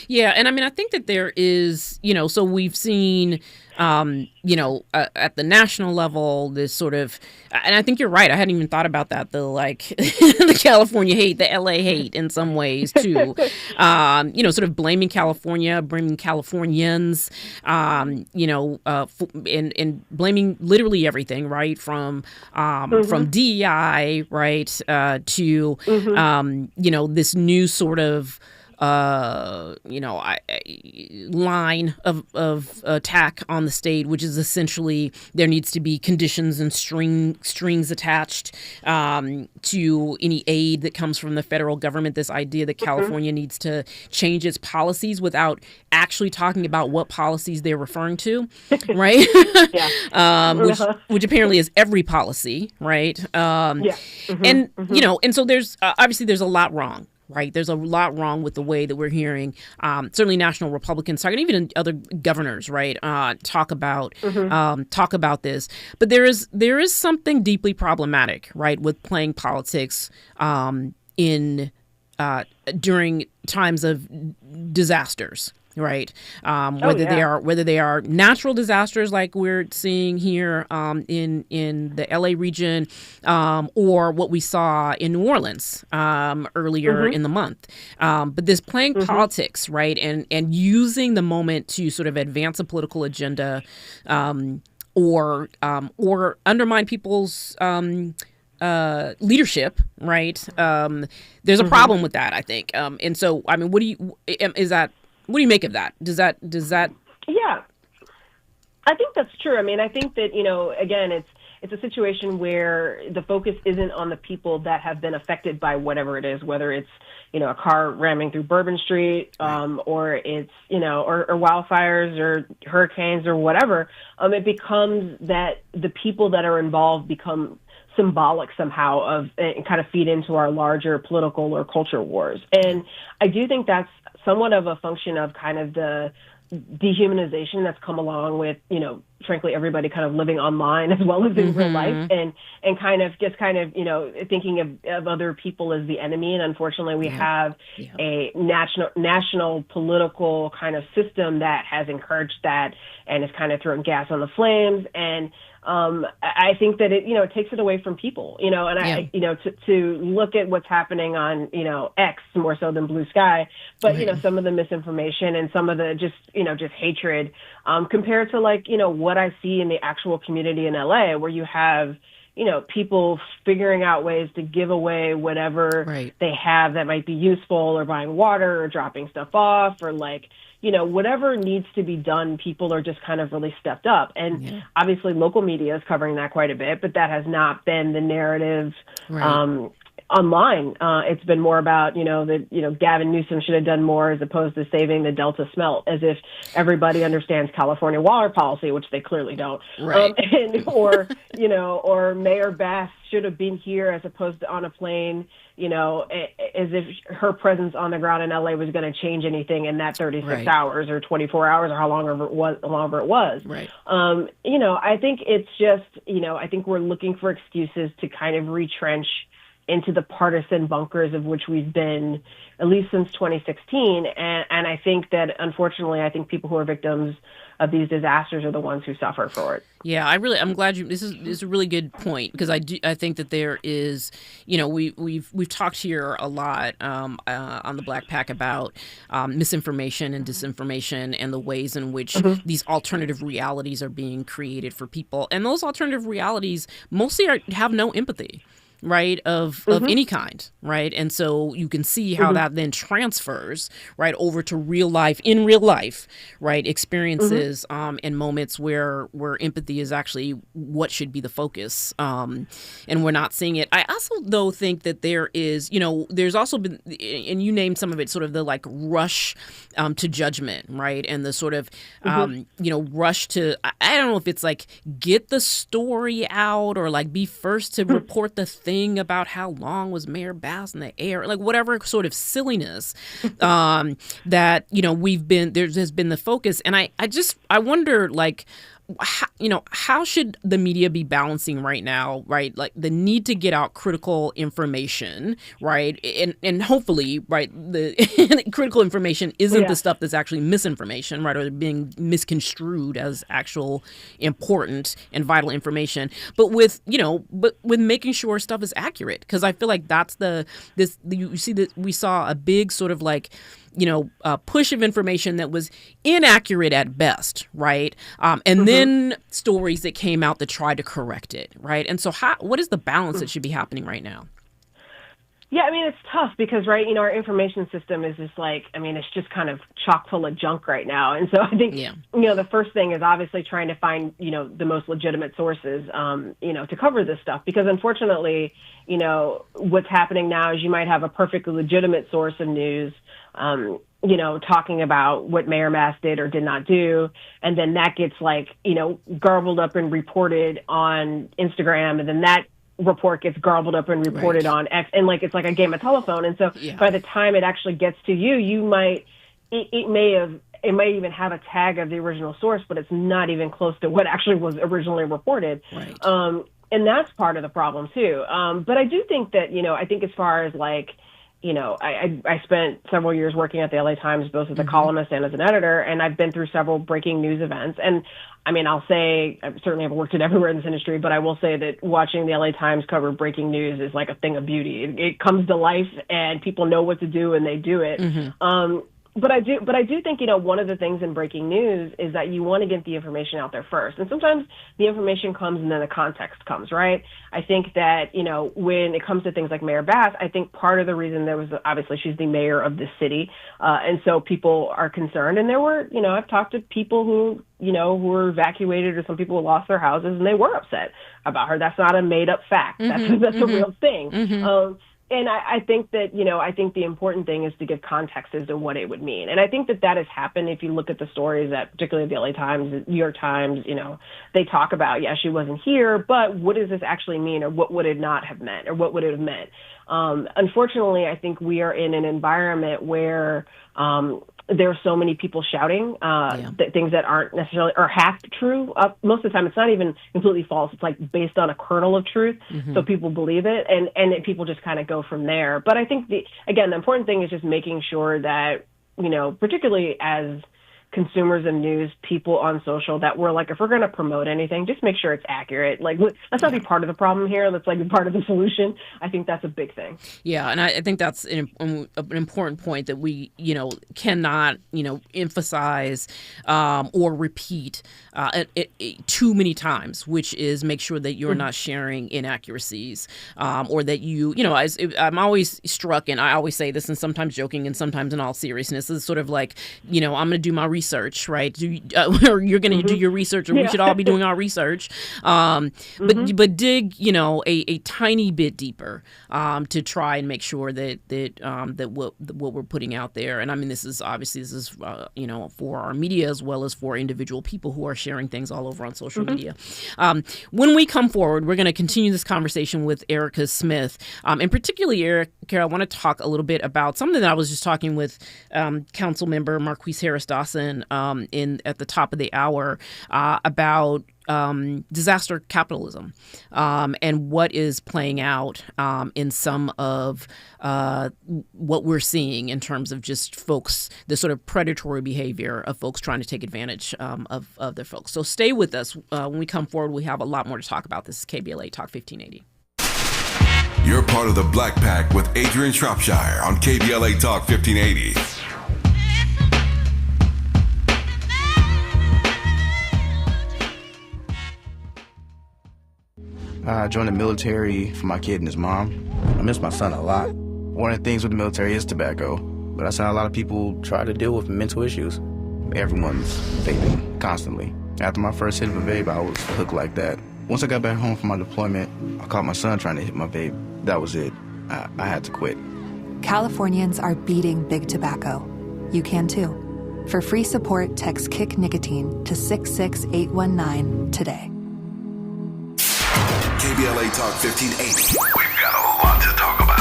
Yeah. And I mean, I think that there is, so we've seen, at the national level, this sort of, and I think you're right. I hadn't even thought about that, the California hate, the LA hate in some ways too, sort of blaming California, blaming Californians, and blaming literally everything, right? From DEI, right, to, this new sort of, line of attack on the state, which is essentially there needs to be conditions and strings attached to any aid that comes from the federal government. This idea that California needs to change its policies without actually talking about what policies they're referring to, right? Which apparently is every policy, right? And so there's obviously there's a lot wrong. Right. There's a lot wrong with the way that we're hearing certainly national Republicans talk, and even other governors, right, talk about this. But there is something deeply problematic, right, with playing politics during times of disasters. Right. Whether they are natural disasters like we're seeing here in the LA region or what we saw in New Orleans earlier in the month. But this playing politics, right, and using the moment to sort of advance a political agenda or undermine people's leadership, right? There's a problem with that, I think. And so, I mean, what do you make of that? Does that? Yeah, I think that's true. I mean, I think that, again, it's a situation where the focus isn't on the people that have been affected by whatever it is, whether it's, a car ramming through Bourbon Street, or it's, or wildfires or hurricanes or whatever. It becomes that the people that are involved become symbolic somehow of and kind of feed into our larger political or culture wars. And I do think that's somewhat of a function of kind of the dehumanization that's come along with, frankly, everybody kind of living online as well as in real life and kind of thinking of other people as the enemy. And unfortunately, we have a national political kind of system that has encouraged that and has kind of thrown gas on the flames. And I think that it takes it away from people, and to look at what's happening on, X more so than Blue Sky, but, some of the misinformation and some of the just hatred, compared to what I see in the actual community in LA, where you have, people figuring out ways to give away whatever they have that might be useful, or buying water or dropping stuff off, or whatever needs to be done, people are just kind of really stepped up. And obviously local media is covering that quite a bit, but that has not been the narrative online. It's been more about, that, Gavin Newsom should have done more as opposed to saving the Delta smelt, as if everybody understands California water policy, which they clearly don't. Or Mayor Bass should have been here as opposed to on a plane, as if her presence on the ground in LA was going to change anything in that 36 hours or 24 hours or however it was. I think it's just, I think we're looking for excuses to kind of retrench into the partisan bunkers of which we've been at least since 2016. And I think that, unfortunately, I think people who are victims of these disasters are the ones who suffer for it. Yeah, I'm glad this is a really good point, because I think that there is, we've talked here a lot on the Black Pack about misinformation and disinformation and the ways in which these alternative realities are being created for people. And those alternative realities mostly have no empathy. right, of any kind, right? And so you can see how that then transfers, right, over to real life, right, experiences and moments where empathy is actually what should be the focus, and we're not seeing it. I also, though, think that there is, there's also been, and you named some of it, sort of the like rush to judgment, right, and the sort of, rush to, I don't know if it's like get the story out or like be first to report the thing about how long was Mayor Bass in the air, like whatever sort of silliness that, there has been the focus. And I wonder, like, how should the media be balancing right now, right? Like the need to get out critical information, right? And hopefully, right, the critical information isn't the stuff that's actually misinformation, right? Or being misconstrued as actual important and vital information. But with making sure stuff is accurate. Because I feel like that's you see that we saw a big sort of like, push of information that was inaccurate at best, right? And then stories that came out that tried to correct it, right? And so what is the balance that should be happening right now? Yeah, I mean, it's tough because, right, our information system is just like, I mean, it's just kind of chock full of junk right now. And so I think, the first thing is obviously trying to find, the most legitimate sources, to cover this stuff. Because unfortunately, what's happening now is you might have a perfectly legitimate source of news, talking about what Mayor Bass did or did not do. And then that gets like, garbled up and reported on Instagram. And then that report gets garbled up and reported on X. And like, it's like a game of telephone. And so by the time it actually gets to you, it may even have a tag of the original source, but it's not even close to what actually was originally reported. Right. And that's part of the problem too. But I do think that, I think as far as like, I spent several years working at the LA Times, both as a columnist and as an editor, and I've been through several breaking news events. And I mean, I'll say, I certainly haven't worked it everywhere in this industry, but I will say that watching the LA Times cover breaking news is like a thing of beauty. It comes to life and people know what to do and they do it. But I do think, one of the things in breaking news is that you want to get the information out there first. And sometimes the information comes and then the context comes, right? I think that, when it comes to things like Mayor Bass, I think part of the reason there was, obviously she's the mayor of the city. And so people are concerned. And there were, I've talked to people who were evacuated, or some people who lost their houses, and they were upset about her. That's not a made up fact. That's a real thing. And I think that, I think the important thing is to give context as to what it would mean. And I think that has happened if you look at the stories that, particularly the LA Times, the New York Times, they talk about, she wasn't here, but what does this actually mean, or what would it not have meant, or what would it have meant? Unfortunately, I think we are in an environment where there are so many people shouting things that aren't necessarily or half true. Most of the time, it's not even completely false. It's like based on a kernel of truth, so people believe it, and people just kind of go from there. But I think the important thing is just making sure that particularly as consumers of news, people on social, that we're like, if we're going to promote anything, just make sure it's accurate. Like, let's not be part of the problem here. Let's be part of the solution. I think that's a big thing. Yeah, and I think that's an important point that we, cannot, emphasize or repeat too many times, which is make sure that you're not sharing inaccuracies or that I'm always struck, and I always say this, and sometimes joking and sometimes in all seriousness, is sort of like, I'm going to do my research, right? Or you're going to do your research, or we should all be doing our research. But dig, a tiny bit deeper to try and make sure that what we're putting out there. And I mean, this is for our media as well as for individual people who are sharing things all over on social media. When we come forward, we're going to continue this conversation with Erica Smith, and particularly Erica, I want to talk a little bit about something that I was just talking with Council Member Marquise Harris Dawson at the top of the hour about disaster capitalism and what is playing out in some of what we're seeing in terms of just folks, the sort of predatory behavior of folks trying to take advantage of their folks. So stay with us. When we come forward, we have a lot more to talk about. This is KBLA Talk 1580. You're part of the Black Pack with Adrianne Shropshire on KBLA Talk 1580. I joined the military for my kid and his mom. I miss my son a lot. One of the things with the military is tobacco, but I saw a lot of people try to deal with mental issues. Everyone's vaping constantly. After my first hit of a vape, I was hooked like that. Once I got back home from my deployment, I caught my son trying to hit my vape. That was it. I had to quit. Californians are beating big tobacco. You can too. For free support, text Kick Nicotine to 66819 today. KBLA Talk 1580. We've got a lot to talk about.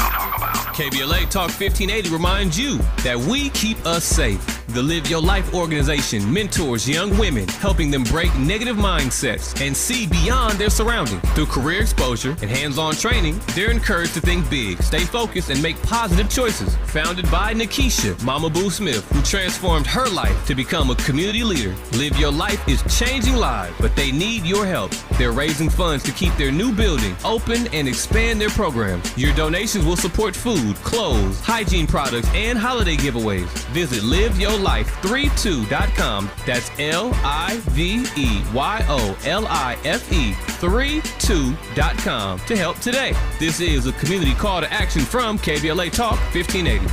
KBLA Talk 1580 reminds you that we keep us safe. The Live Your Life organization mentors young women, helping them break negative mindsets and see beyond their surroundings. Through career exposure and hands-on training, they're encouraged to think big, stay focused, and make positive choices. Founded by Nikisha Mama Boo Smith, who transformed her life to become a community leader. Live Your Life is changing lives, but they need your help. They're raising funds to keep their new building open and expand their programs. Your donations will support food, clothes, hygiene products, and holiday giveaways. Visit liveyourlife32.com. That's LIVEYOLIFE32.com to help today. This is a community call to action from KBLA Talk 1580.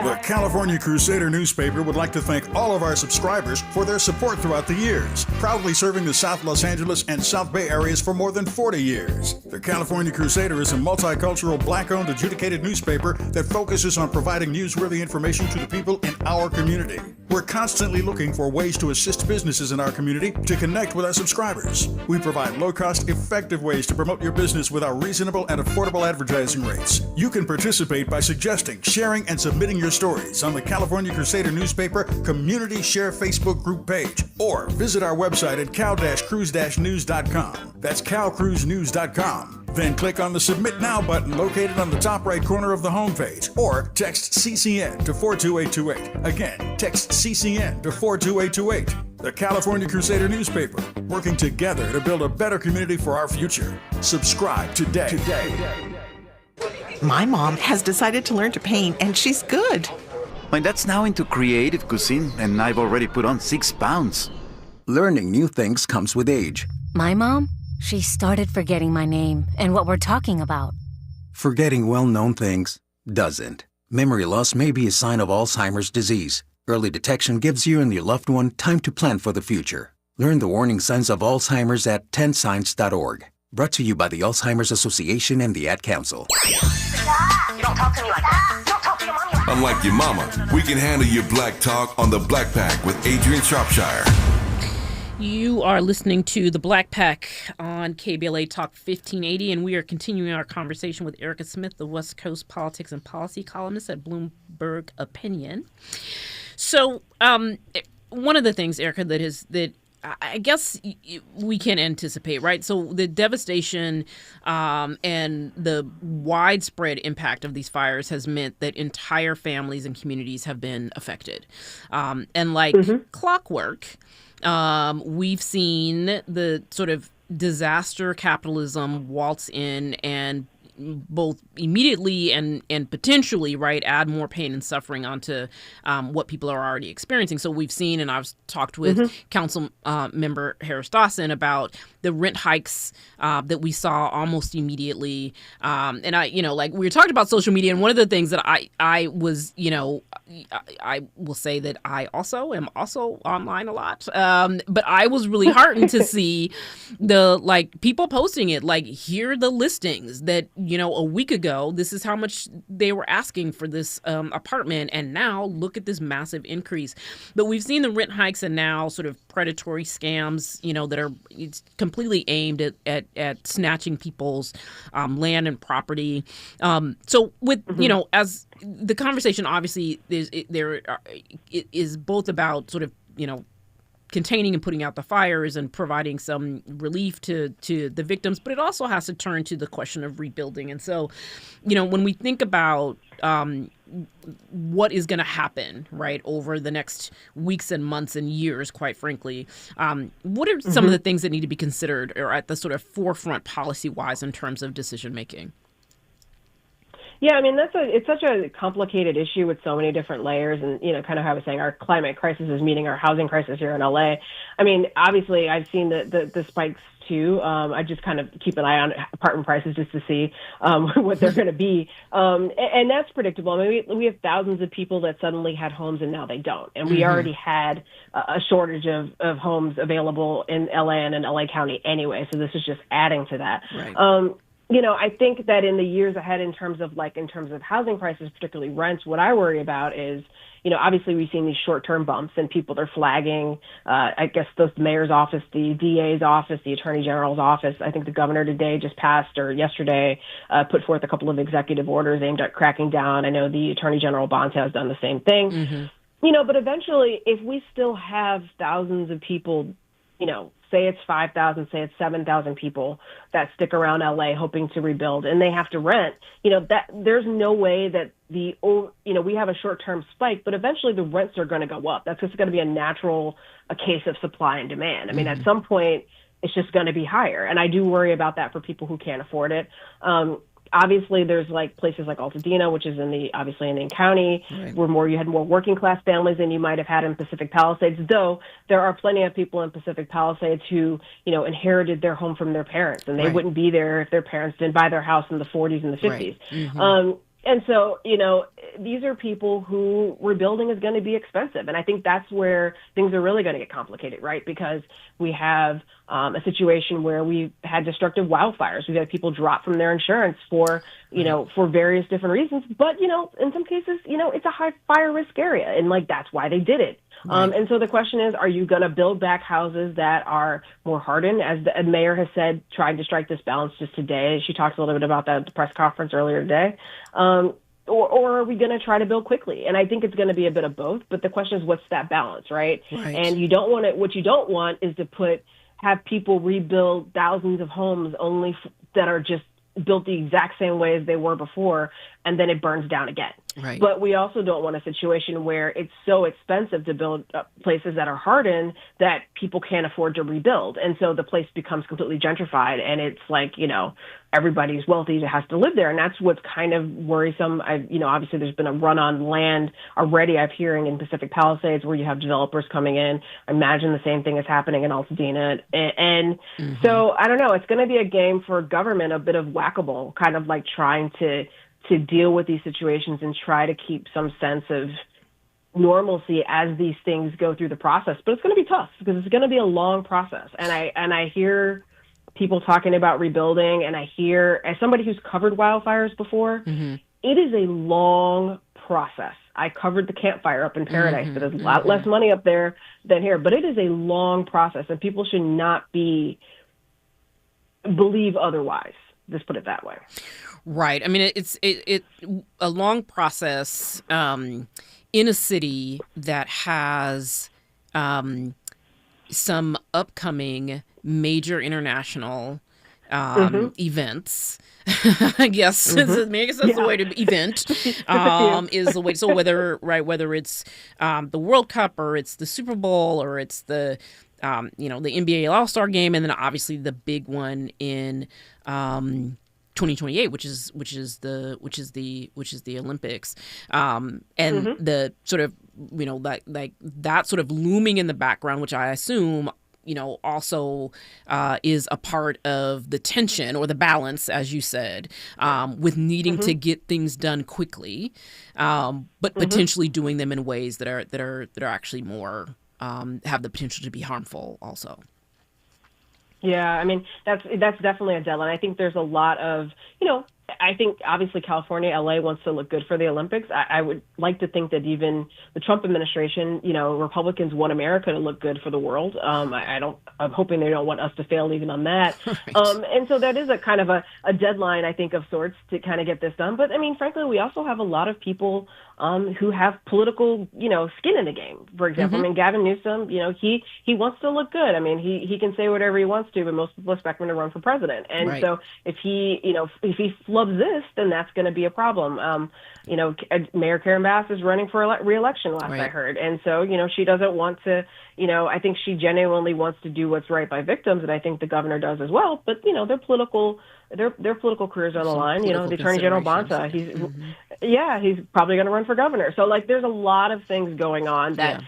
The California Crusader newspaper would like to thank all of our subscribers for their support throughout the years, proudly serving the South Los Angeles and South Bay areas for more than 40 years. The California Crusader is a multicultural, black-owned, adjudicated newspaper that focuses on providing newsworthy information to the people in our community. We're constantly looking for ways to assist businesses in our community to connect with our subscribers. We provide low-cost, effective ways to promote your business with our reasonable and affordable advertising rates. You can participate by suggesting, sharing, and submitting your stories on the California Crusader newspaper Community Share Facebook group page, or visit our website at cal-cruise-news.com. That's calcruisenews.com. Then click on the Submit Now button located on the top right corner of the homepage, or text CCN to 42828. Again, text CCN to 42828. The California Crusader newspaper, working together to build a better community for our future. Subscribe today. My mom has decided to learn to paint, and she's good. My dad's now into creative cuisine, and I've already put on 6 pounds. Learning new things comes with age. My mom? She started forgetting my name and what we're talking about. Forgetting well-known things doesn't. Memory loss may be a sign of Alzheimer's disease. Early detection gives you and your loved one time to plan for the future. Learn the warning signs of Alzheimer's at 10signs.org. Brought to you by the Alzheimer's Association and the Ad Council. You don't talk to me like that. Don't talk to your mommy like that. Unlike your mama, we can handle your black talk on the Black Pack with Adrianne Shropshire. You are listening to the Black Pack on KBLA Talk 1580, and we are continuing our conversation with Erica Smith, the West Coast politics and policy columnist at Bloomberg Opinion. So, one of the things, Erica, that I guess we can anticipate, right? So the devastation and the widespread impact of these fires has meant that entire families and communities have been affected. And like clockwork, we've seen the sort of disaster capitalism waltz in and both immediately and potentially, right, add more pain and suffering onto what people are already experiencing. So we've seen, and I've talked with Council Member Harris Dawson about the rent hikes that we saw almost immediately. And I, like we were talking about social media, and one of the things that I was, I will say that I also am online a lot. But I was really heartened to see the people posting it, here are the listings that, a week ago, this is how much they were asking for this apartment. And now look at this massive increase. But we've seen the rent hikes and now sort of predatory scams, that are completely aimed at snatching people's land and property. So with, as the conversation obviously is both about sort of, containing and putting out the fires and providing some relief to the victims, but it also has to turn to the question of rebuilding. And so, when we think about what is going to happen, right, over the next weeks and months and years, quite frankly, what are some of the things that need to be considered or at the sort of forefront policy-wise in terms of decision-making? Yeah, I mean, it's such a complicated issue with so many different layers. And, kind of how I was saying, our climate crisis is meeting our housing crisis here in LA. I mean, obviously, I've seen the spikes too. I just kind of keep an eye on apartment prices just to see what they're going to be. And that's predictable. I mean, we have thousands of people that suddenly had homes and now they don't. And we already had a shortage of homes available in LA and in LA County anyway. So this is just adding to that. Right. I think that in the years ahead, in terms of housing prices, particularly rents, what I worry about is, obviously we've seen these short-term bumps and people are flagging, I guess the mayor's office, the DA's office, the attorney general's office. I think the governor today just passed, or yesterday, put forth a couple of executive orders aimed at cracking down. I know the attorney general Bonta has done the same thing. But eventually, if we still have thousands of people, say it's 5,000, say it's 7,000 people that stick around LA hoping to rebuild and they have to rent, that there's no way that we have a short-term spike, but eventually the rents are going to go up. That's just going to be a case of supply and demand. I mean, at some point it's just going to be higher. And I do worry about that for people who can't afford it. Obviously, there's places like Altadena, which is obviously in county, where you had more working class families than you might have had in Pacific Palisades. Though there are plenty of people in Pacific Palisades who, inherited their home from their parents, and they wouldn't be there if their parents didn't buy their house in the 40s and the 50s. And so, these are people who rebuilding is going to be expensive. And I think that's where things are really going to get complicated, right? Because we have a situation where we've had destructive wildfires. We've had people drop from their insurance for various different reasons. But, in some cases, it's a high fire risk area. And that's why they did it. And so the question is, are you going to build back houses that are more hardened, as the mayor has said, trying to strike this balance just today? She talked a little bit about that at the press conference earlier today. Or are we going to try to build quickly? And I think it's going to be a bit of both. But the question is, what's that balance, right? And what you don't want is to have people rebuild thousands of homes that are just built the exact same way as they were before, and then it burns down again. Right. But we also don't want a situation where it's so expensive to build places that are hardened that people can't afford to rebuild. And so the place becomes completely gentrified, and it's everybody's wealthy that has to live there. And that's what's kind of worrisome. Obviously there's been a run on land already, I'm hearing, in Pacific Palisades, where you have developers coming in. I imagine the same thing is happening in Altadena. And so I don't know, it's going to be a game for government, a bit of whack-a-mole, kind of trying to deal with these situations and try to keep some sense of normalcy as these things go through the process. But it's going to be tough because it's going to be a long process. And I hear people talking about rebuilding, and I hear, as somebody who's covered wildfires before, it is a long process. I covered the Camp Fire up in Paradise. So there's a lot less money up there than here, but it is a long process, and people should not believe otherwise. Just put it that way. Right. I mean, it's a long process in a city that has some upcoming major international events. I guess that's the way to event is the way. So whether it's the World Cup, or it's the Super Bowl, or it's the the NBA All-Star game, and then obviously the big one in 2028, which is the Olympics, and the sort of that sort of looming in the background, which I assume also is a part of the tension or the balance, as you said, with needing to get things done quickly, but potentially doing them in ways that are actually more have the potential to be harmful also. Yeah, I mean, that's definitely a deadline. I think there's a lot of, I think obviously California, LA wants to look good for the Olympics. I would like to think that even the Trump administration, Republicans want America to look good for the world. I'm hoping they don't want us to fail even on that. Right. And so that is a kind of a deadline, I think, of sorts to kind of get this done. But I mean, frankly, we also have a lot of people who have political, skin in the game. For example, I mean, Gavin Newsom, he wants to look good. I mean, he can say whatever he wants to, but most people expect him to run for president. And so if he flubs this, then that's going to be a problem. Mayor Karen Bass is running for re-election last I heard. And so, she doesn't want to, I think she genuinely wants to do what's right by victims, and I think the governor does as well. But, their political their political careers are on the line. You know, the Attorney General Bonta, he's probably going to run for governor. So like, there's a lot of things going on that.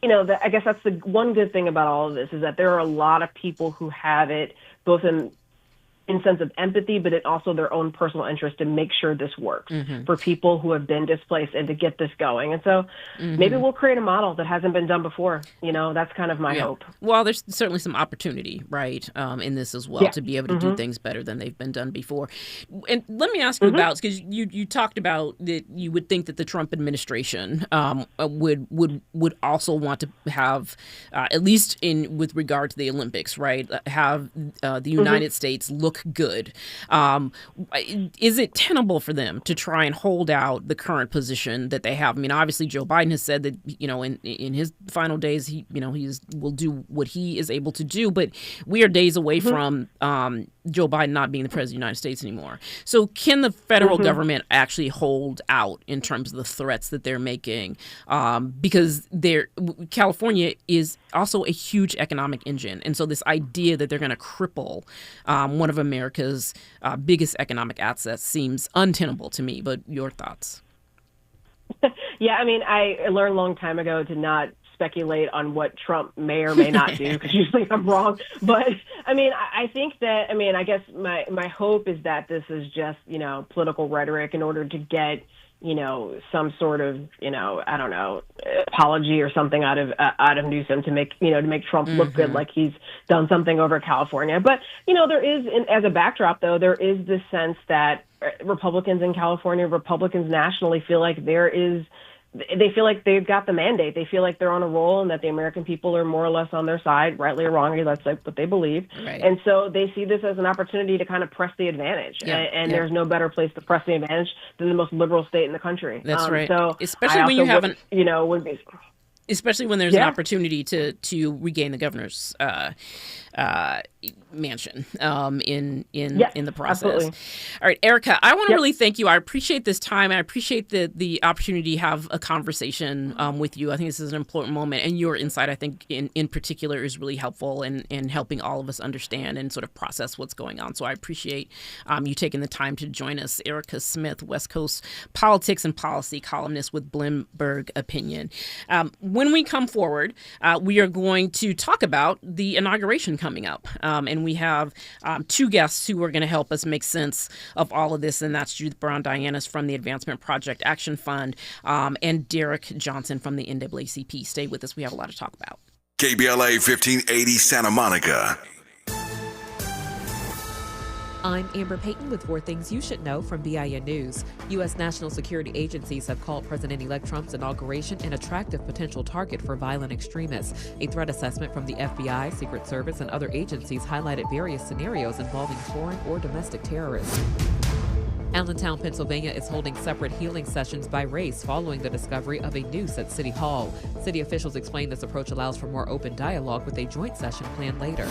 You know, I guess that's the one good thing about all of this is that there are a lot of people who have it both in sense of empathy, but in also their own personal interest to make sure this works for people who have been displaced and to get this going. And so maybe we'll create a model that hasn't been done before. You know, that's kind of my hope. Well, there's certainly some opportunity, right, in this as well to be able to do things better than they've been done before. And let me ask you about, because you talked about that you would think that the Trump administration would also want to have, at least with regard to the Olympics, right, have the United States look good. Is it tenable for them to try and hold out the current position that they have? I mean, obviously, Joe Biden has said that, you know, in his final days, he will do what he is able to do. But we are days away from Joe Biden not being the president of the United States anymore. So can the federal government actually hold out in terms of the threats that they're making? Because California is also a huge economic engine. And so this idea that they're going to cripple one of America's biggest economic assets seems untenable to me. But your thoughts? Yeah, I mean, I learned a long time ago to not speculate on what Trump may or may not do, because usually I'm wrong. But I mean, I think that, I mean, I guess my hope is that this is just, you know, political rhetoric in order to get, you know, some sort of, you know, I don't know, apology or something out of Newsom to make Trump look good, like he's done something over California. But, you know, there is, as a backdrop, though, there is this sense that Republicans in California, Republicans nationally feel like they feel like they've got the mandate. They feel like they're on a roll and that the American people are more or less on their side, rightly or wrongly. That's like what they believe. Right. And so they see this as an opportunity to kind of press the advantage. And there's no better place to press the advantage than the most liberal state in the country. That's right. So especially when you haven't, especially when there's an opportunity to regain the governor's mansion in the process. Absolutely. All right, Erica, I want to really thank you. I appreciate this time. I appreciate the opportunity to have a conversation with you. I think this is an important moment, and your insight, I think, in particular, is really helpful in helping all of us understand and sort of process what's going on. So I appreciate you taking the time to join us. Erica Smith, West Coast politics and policy columnist with Bloomberg Opinion. When we come forward, we are going to talk about the inauguration coming up. And we have two guests who are going to help us make sense of all of this, and that's Judith Brown-Dianis from the Advancement Project Action Fund and Derek Johnson from the NAACP. Stay with us. We have a lot to talk about. KBLA 1580 Santa Monica. I'm Amber Payton with 4 Things You Should Know from BIN News. U.S. national security agencies have called President-elect Trump's inauguration an attractive potential target for violent extremists. A threat assessment from the FBI, Secret Service, and other agencies highlighted various scenarios involving foreign or domestic terrorists. Allentown, Pennsylvania is holding separate healing sessions by race following the discovery of a noose at City Hall. City officials explain this approach allows for more open dialogue with a joint session planned later.